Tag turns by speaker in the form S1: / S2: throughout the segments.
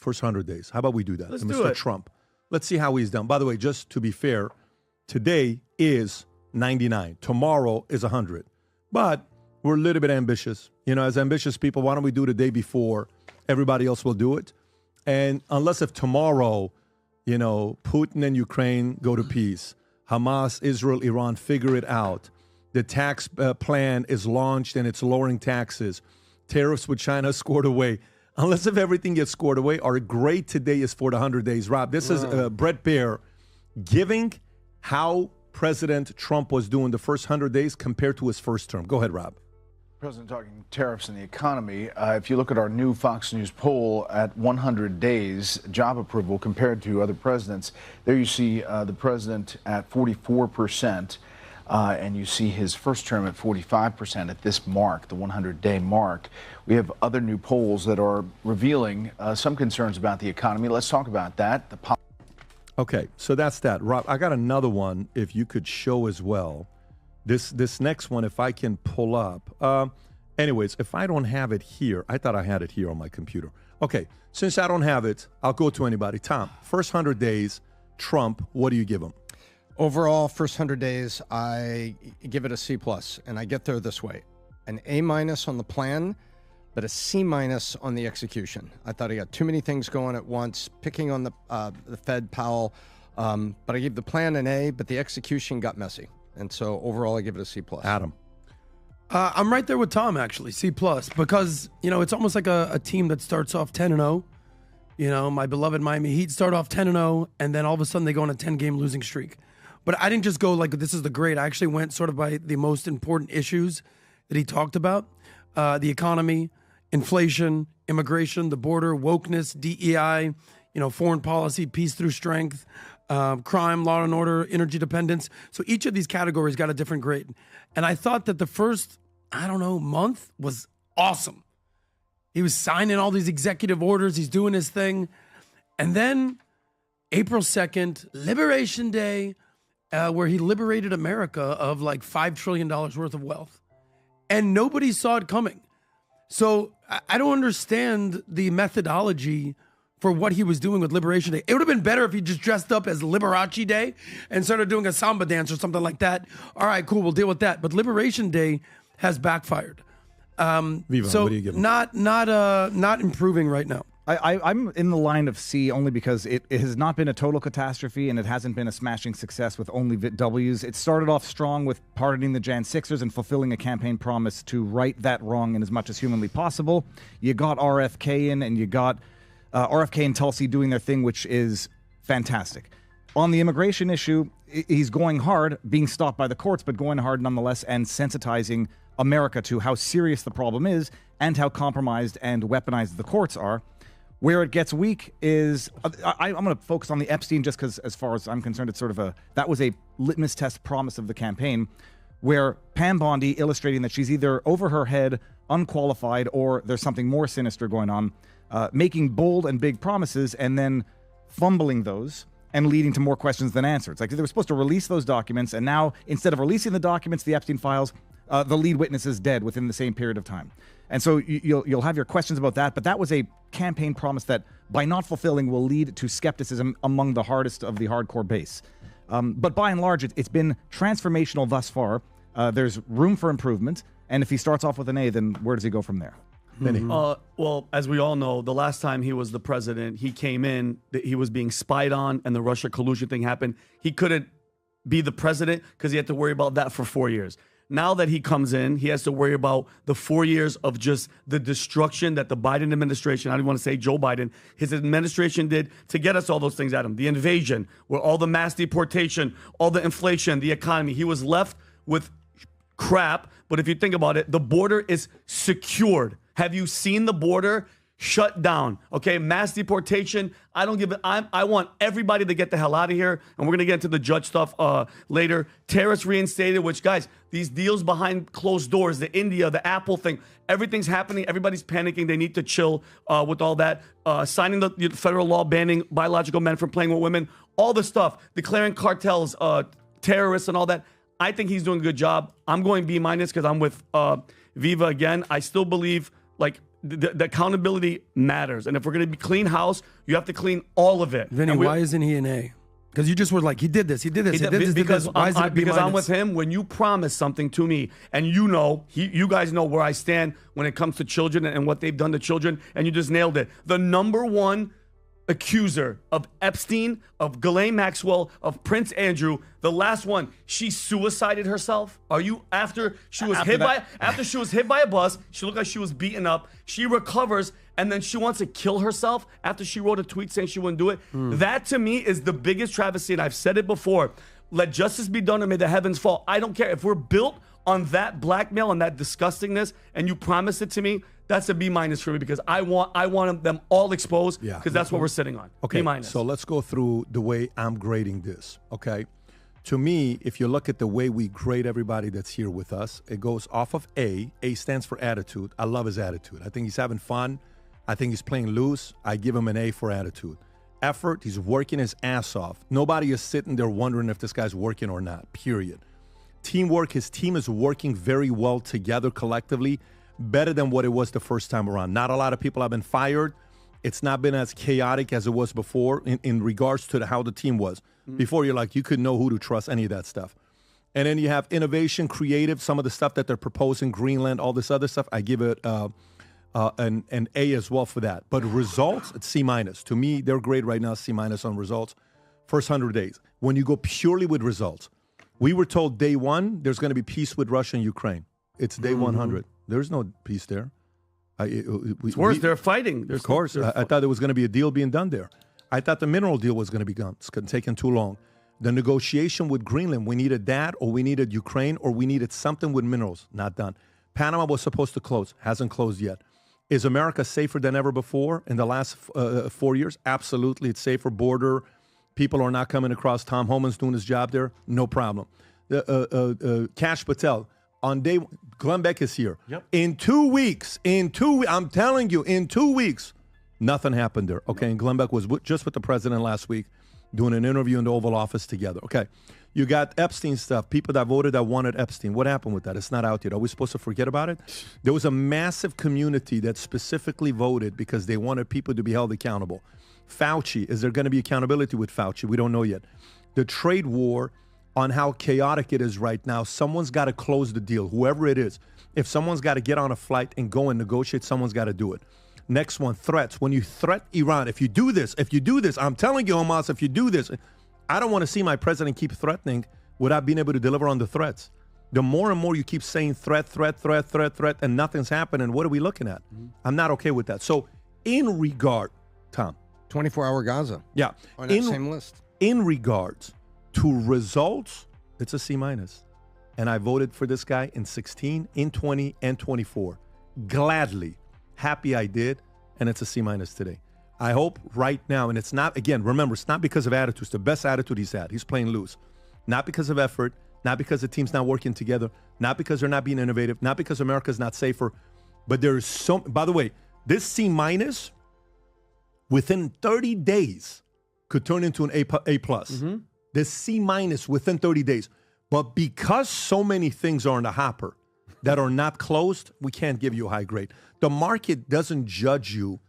S1: first 100 days. How about we do that?
S2: Let's
S1: to
S2: do
S1: Mr.
S2: it.
S1: Trump. Let's see how he's done. By the way, just to be fair, today is 99. Tomorrow is 100. But we're a little bit ambitious. You know, as ambitious people, why don't we do the day before? Everybody else will do it. And unless if tomorrow, you know, Putin and Ukraine go to peace, Hamas, Israel, Iran figure it out, the tax plan is launched and it's lowering taxes, tariffs with China scored away. Unless if everything gets scored away, our grade today is for the 100 days. Rob, this is Brett Baer giving how President Trump was doing the first 100 days compared to his first term. Go ahead, Rob.
S3: President talking tariffs and the economy. If you look at our new Fox News poll at 100 days job approval compared to other presidents, there you see the president at 44%, and you see his first term at 45% at this mark, the 100-day mark. We have other new polls that are revealing some concerns about the economy. Let's talk about that.
S1: Okay, so that's that. Rob, I got another one if you could show as well. This next one, if I can pull up. Anyways, if I don't have it here, I thought I had it here on my computer. Okay, since I don't have it, I'll go to anybody. Tom, first 100 days, Trump, what do you give him?
S4: Overall, first 100 days, I give it a C+, and I get there this way. An A- on the plan, but a C- on the execution. I thought he got too many things going at once, picking on the Fed, Powell, but I gave the plan an A, but the execution got messy. And so overall, I give it a C+.
S1: Adam.
S2: I'm right there with Tom, actually, C+, because, you know, it's almost like a team that starts off 10-0. You know, my beloved Miami Heat start off 10-0, and then all of a sudden they go on a 10-game losing streak. But I didn't just go like, this is the grade. I actually went sort of by the most important issues that he talked about. The economy, inflation, immigration, the border, wokeness, DEI, you know, foreign policy, peace through strength, crime, law and order, energy dependence. So each of these categories got a different grade. And I thought that the first, month was awesome. He was signing all these executive orders. He's doing his thing. And then April 2nd, Liberation Day, where he liberated America of like $5 trillion worth of wealth. And nobody saw it coming. So I don't understand the methodology for what he was doing with Liberation Day. It would have been better if he just dressed up as Liberace Day and started doing a samba dance or something like that. All right, cool, we'll deal with that. But Liberation Day has backfired.
S1: Viva,
S2: so
S1: what do you give him?
S2: Not improving right now.
S5: I'm in the line of C only because it has not been a total catastrophe and it hasn't been a smashing success with only W's. It started off strong with pardoning the Jan 6ers and fulfilling a campaign promise to right that wrong in as much as humanly possible. You got RFK in, and you got RFK and Tulsi doing their thing, which is fantastic. On the immigration issue, he's going hard, being stopped by the courts, but going hard nonetheless and sensitizing America to how serious the problem is and how compromised and weaponized the courts are. Where it gets weak is, I'm going to focus on the Epstein just because, as far as I'm concerned, it's sort of that was a litmus test promise of the campaign, where Pam Bondi illustrating that she's either over her head, unqualified, or there's something more sinister going on, making bold and big promises and then fumbling those and leading to more questions than answers. Like, they were supposed to release those documents, and now instead of releasing the documents, the Epstein files, the lead witness is dead within the same period of time. And so you'll have your questions about that, but that was a campaign promise that, by not fulfilling, will lead to skepticism among the hardest of the hardcore base. But by and large, it's been transformational thus far. There's room for improvement, and if he starts off with an A, then where does he go from there?
S6: Well, as we all know, the last time he was the president, he came in, he was being spied on, and the Russia collusion thing happened. He couldn't be the president because he had to worry about that for 4 years. Now that he comes in, he has to worry about the 4 years of just the destruction that the Biden administration, I don't want to say Joe Biden, his administration did to get us all those things at him. The invasion, where all the mass deportation, all the inflation, the economy. He was left with crap. But if you think about it, the border is secured. Have you seen the border shut down? Okay, mass deportation. I don't give it. I want everybody to get the hell out of here. And we're going to get into the judge stuff later. Tariffs reinstated, which, guys, these deals behind closed doors, the India, the Apple thing, everything's happening. Everybody's panicking. They need to chill with all that. Signing the federal law banning biological men from playing with women, all the stuff, declaring cartels, terrorists and all that. I think he's doing a good job. I'm going B- because I'm with Viva again. I still believe, like, the accountability matters. And if we're going to be clean house, you have to clean all of it.
S2: Vinny, why isn't he an A? Because you just were like, he did this, he did this, he did this, he did this. Why is it a B
S6: because I'm
S2: minus?
S6: with him. When you promise something to me, and you guys know where I stand when it comes to children and what they've done to children, and you just nailed it. The number one accuser of Epstein, of Ghislaine Maxwell, of Prince Andrew, the last one, she suicided herself. Are you after she was hit by a bus? She looked like she was beaten up. She recovers, and then she wants to kill herself after she wrote a tweet saying she wouldn't do it. That to me is the biggest travesty, and I've said it before. Let justice be done, and may the heavens fall. I don't care if we're built on that blackmail and that disgustingness, and you promise it to me. That's a B minus for me, because I want them all exposed, because that's what we're sitting on.
S1: Okay,
S6: B minus.
S1: so let's go through the way I'm grading this, okay? To me, if you look at the way we grade everybody that's here with us, it goes off of A. A stands for attitude. I love his attitude. I think he's having fun. I think he's playing loose. I give him an A for attitude. Effort, he's working his ass off. Nobody is sitting there wondering if this guy's working or not, period. Teamwork, his team is working very well together collectively, better than what it was the first time around. Not a lot of people have been fired. It's not been as chaotic as it was before in regards to how the team was. Before, you're like, you couldn't know who to trust, any of that stuff. And then you have innovation, creative, some of the stuff that they're proposing, Greenland, all this other stuff. I give it an A as well for that. But results, it's C minus. To me, their grade right now is C minus on results. First 100 days. When you go purely with results, we were told day one, there's going to be peace with Russia and Ukraine. It's day 100. There's no peace there.
S6: It's worse. They're fighting.
S1: Of course. I thought there was going to be a deal being done there. I thought the mineral deal was going to be gone. It's taken too long. The negotiation with Greenland, we needed that, or we needed Ukraine, or we needed something with minerals. Not done. Panama was supposed to close. Hasn't closed yet. Is America safer than ever before in the last 4 years? Absolutely. It's safer. Border. People are not coming across. Tom Homan's doing his job there. No problem. Kash Patel. On day, Glenn Beck is here. Yep. In 2 weeks, I'm telling you, in 2 weeks, nothing happened there. Okay, and Glenn Beck was just with the president last week, doing an interview in the Oval Office together. Okay, you got Epstein stuff. People that voted that wanted Epstein. What happened with that? It's not out yet. Are we supposed to forget about it? There was a massive community that specifically voted because they wanted people to be held accountable. Fauci, is there going to be accountability with Fauci? We don't know yet. The trade war, on how chaotic it is right now, someone's got to close the deal, whoever it is. If someone's got to get on a flight and go and negotiate, someone's got to do it. Next one, threats. When you threat Iran, if you do this, I'm telling you, Hamas, if you do this, I don't want to see my president keep threatening without being able to deliver on the threats. The more and more you keep saying threat, and nothing's happening, what are we looking at? I'm not okay with that. So in regard, Tom.
S4: 24-hour Gaza.
S1: Yeah.
S4: On that same list.
S1: In regards to results, it's a C minus. And I voted for this guy in 16, in 20, and 24. Gladly. Happy I did. And it's a C minus today. I hope right now, and it's not, again, remember, it's not because of attitude. It's the best attitude he's had. He's playing loose. Not because of effort. Not because the team's not working together. Not because they're not being innovative. Not because America's not safer. But there's so, by the way, this C minus, within 30 days, could turn into an A plus. Mm-hmm. The C minus within 30 days. But because so many things are in the hopper that are not closed, we can't give you a high grade. The market doesn't judge you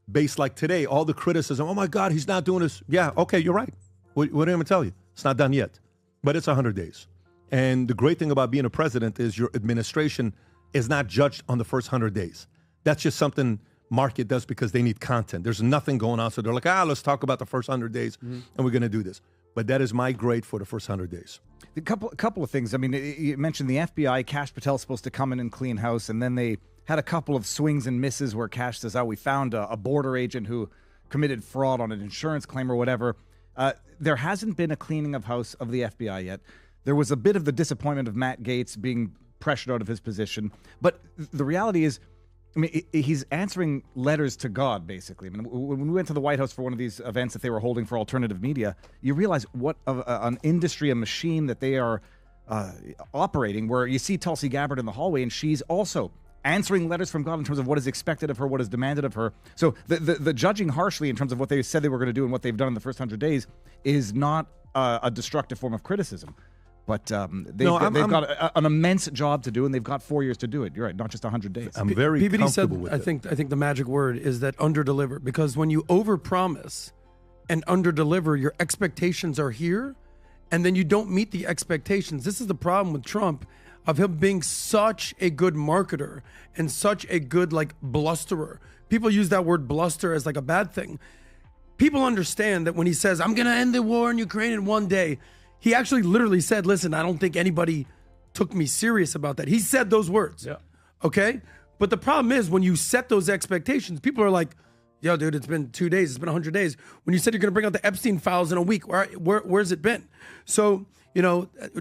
S1: based like today, all the criticism, oh my God, he's not doing this. Yeah, okay, you're right. What am I going to tell you? It's not done yet. But it's 100 days. And the great thing about being a president is your administration is not judged on the first 100 days. That's just something market does because they need content. There's nothing going on. So they're like, let's talk about the first 100 days and we're going to do this. But that is my grade for the first 100 days.
S5: A couple of things. I mean, you mentioned the FBI. Kash Patel's supposed to come in and clean house, and then they had a couple of swings and misses where Kash says, we found a border agent who committed fraud on an insurance claim or whatever. There hasn't been a cleaning of house of the FBI yet. There was a bit of the disappointment of Matt Gaetz being pressured out of his position. But the reality is, I mean, he's answering letters to God, basically. I mean, when we went to the White House for one of these events that they were holding for alternative media, you realize what an industry, a machine that they are operating, where you see Tulsi Gabbard in the hallway, and she's also answering letters from God in terms of what is expected of her, what is demanded of her. So the judging harshly in terms of what they said they were going to do and what they've done in the first 100 days is not a destructive form of criticism. But they've
S1: I'm-
S5: got an immense job to do, and they've got 4 years to do it. You're right, not just 100 days.
S1: I'm very
S2: PBD
S1: comfortable
S2: said,
S1: with
S2: I
S1: it.
S2: think the magic word is that underdeliver, because when you overpromise and underdeliver, your expectations are here, and then you don't meet the expectations. This is the problem with Trump, of him being such a good marketer and such a good blusterer. People use that word bluster as a bad thing. People understand that when he says, I'm going to end the war in Ukraine in 1 day, he actually literally said, listen, I don't think anybody took me serious about that. He said those words. Yeah. Okay? But the problem is when you set those expectations, people are like, yo, dude, it's been 2 days. It's been 100 days. When you said you're going to bring out the Epstein files in a week, where's it been? So,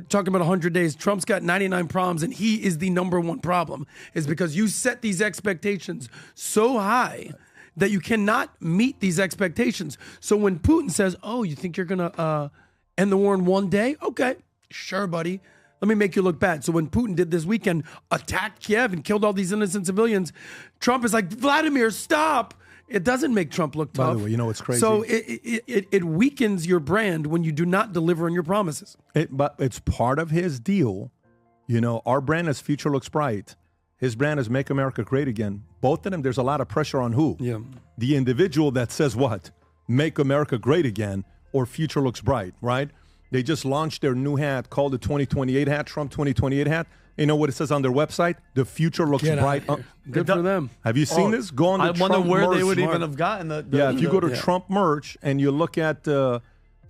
S2: talking about 100 days, Trump's got 99 problems, and he is the number one problem, is because you set these expectations so high that you cannot meet these expectations. So when Putin says, oh, you think you're going to end the war in 1 day? Okay, sure, buddy. Let me make you look bad. So when Putin did this weekend, attacked Kiev and killed all these innocent civilians, Trump is like, Vladimir, stop. It doesn't make Trump look tough.
S1: By the way, you know what's crazy?
S2: So it weakens your brand when you do not deliver on your promises.
S1: But it's part of his deal. Our brand is Future Looks Bright. His brand is Make America Great Again. Both of them, there's a lot of pressure on who?
S2: Yeah.
S1: The individual that says what? Make America Great Again or Future Looks Bright, right? They just launched their new hat called the 2028 hat, Trump 2028 hat. You know what it says on their website? The future looks
S2: Get
S1: bright.
S2: out of here. Good for them.
S1: Have you seen this? Go on the
S6: I
S1: Trump
S6: wonder where they
S1: merch.
S6: would even have gotten the
S1: Yeah, if you go to
S2: yeah.
S1: Trump merch and you look at the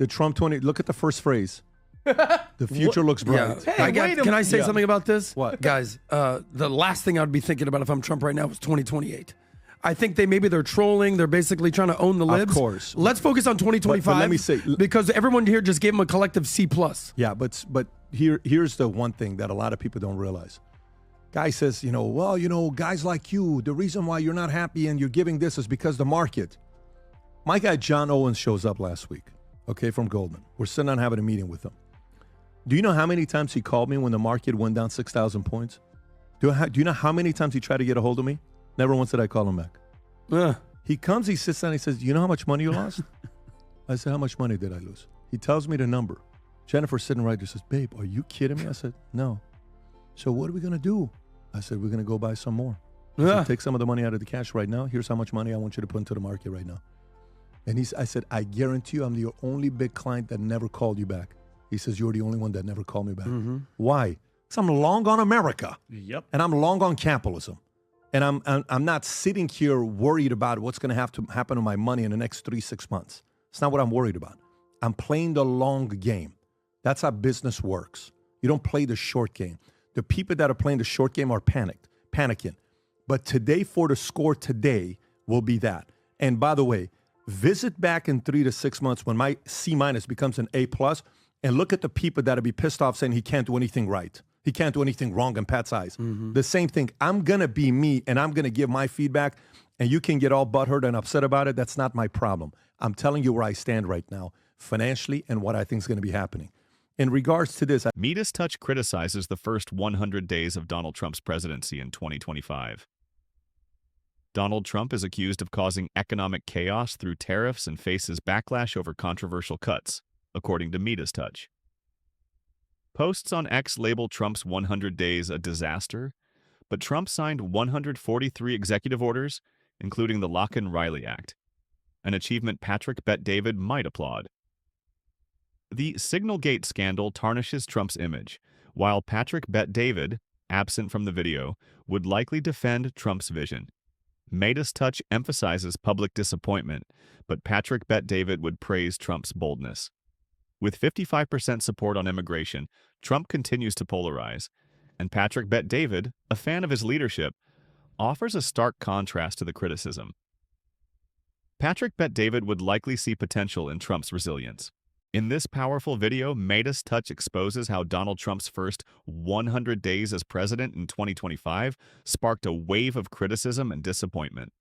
S1: Trump 20, look at the first phrase. The future looks bright.
S2: Yeah.
S6: Hey, wait a
S2: Can I
S6: minute.
S2: say something about this?
S1: What?
S2: Guys, the last thing I'd be thinking about if I'm Trump right now is 2028. I think they're trolling. They're basically trying to own the libs.
S1: Of course.
S2: Let's focus on 2025.
S1: But let me say-
S2: because everyone here just gave him a collective C+.
S1: Yeah, but here's the one thing that a lot of people don't realize. Guy says, guys like you, the reason why you're not happy and you're giving this is because the market. My guy John Owens shows up last week, okay, from Goldman. We're sitting down having a meeting with him. Do you know how many times he called me when the market went down 6,000 points? Do you know how many times he tried to get a hold of me? Never once did I call him back. He comes, he sits down, he says, you know how much money you lost? I said, how much money did I lose? He tells me the number. Jennifer's sitting right there, says, babe, are you kidding me? I said, no. So what are we going to do? I said, we're going to go buy some more. I said, take some of the money out of the cash right now. Here's how much money I want you to put into the market right now. And I said, I guarantee you I'm the only big client that never called you back. He says, you're the only one that never called me back. Mm-hmm. Why? Because I'm long on America.
S6: Yep.
S1: And I'm long on capitalism. And I'm not sitting here worried about what's going to have to happen to my money in the next 3-6 months. It's not what I'm worried about. I'm playing the long game. That's how business works. You don't play the short game. The people that are playing the short game are panicking. But today for the score today will be that. And by the way, visit back in 3 to 6 months when my C- becomes an A+, and look at the people that'll be pissed off saying he can't do anything right. He can't do anything wrong in Pat's eyes. Mm-hmm. The same thing. I'm going to be me, and I'm going to give my feedback, and you can get all butthurt and upset about it. That's not my problem. I'm telling you where I stand right now, financially, and what I think is going to be happening. In regards to this,
S7: MeidasTouch criticizes the first 100 days of Donald Trump's presidency in 2025. Donald Trump is accused of causing economic chaos through tariffs and faces backlash over controversial cuts, according to MeidasTouch. Posts on X label Trump's 100 days a disaster, but Trump signed 143 executive orders, including the Laken Riley Act, an achievement Patrick Bet-David might applaud. The SignalGate scandal tarnishes Trump's image, while Patrick Bet-David, absent from the video, would likely defend Trump's vision. MeidasTouch emphasizes public disappointment, but Patrick Bet-David would praise Trump's boldness. With 55% support on immigration, Trump continues to polarize, and Patrick Bet-David, a fan of his leadership, offers a stark contrast to the criticism. Patrick Bet-David would likely see potential in Trump's resilience. In this powerful video, MeidasTouch exposes how Donald Trump's first 100 days as president in 2025 sparked a wave of criticism and disappointment.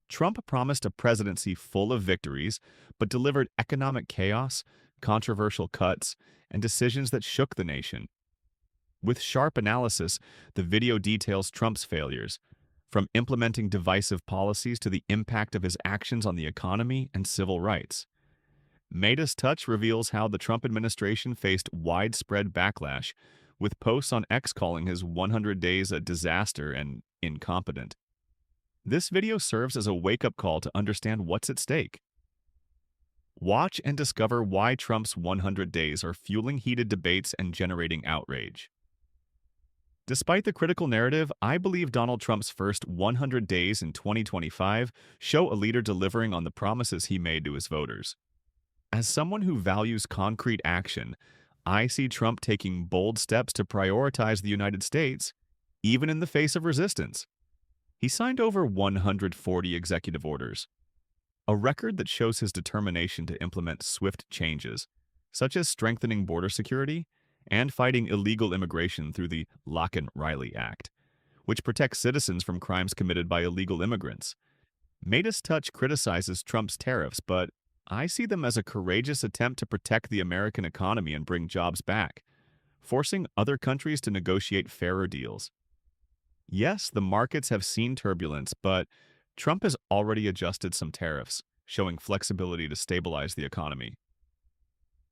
S7: Trump promised a presidency full of victories, but delivered economic chaos, controversial cuts, and decisions that shook the nation. With sharp analysis, the video details Trump's failures, from implementing divisive policies to the impact of his actions on the economy and civil rights. MeidasTouch reveals how the Trump administration faced widespread backlash, with posts on X calling his 100 days a disaster and incompetent. This video serves as a wake-up call to understand what's at stake. Watch and discover why Trump's 100 days are fueling heated debates and generating outrage. Despite the critical narrative, I believe Donald Trump's first 100 days in 2025 show a leader delivering on the promises he made to his voters. As someone who values concrete action, I see Trump taking bold steps to prioritize the United States, even in the face of resistance. He signed over 140 executive orders, a record that shows his determination to implement swift changes, such as strengthening border security and fighting illegal immigration through the Laken Riley Act, which protects citizens from crimes committed by illegal immigrants. MeidasTouch criticizes Trump's tariffs, but I see them as a courageous attempt to protect the American economy and bring jobs back, forcing other countries to negotiate fairer deals. Yes, the markets have seen turbulence, but Trump has already adjusted some tariffs, showing flexibility to stabilize the economy.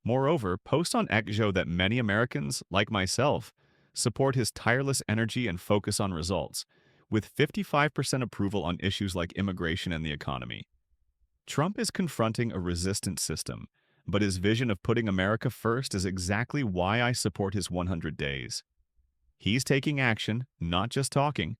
S7: Moreover, posts on X show that many Americans, like myself, support his tireless energy and focus on results, with 55% approval on issues like immigration and the economy. Trump is confronting a resistant system, but his vision of putting America first is exactly why I support his 100 days. He's taking action, not just talking,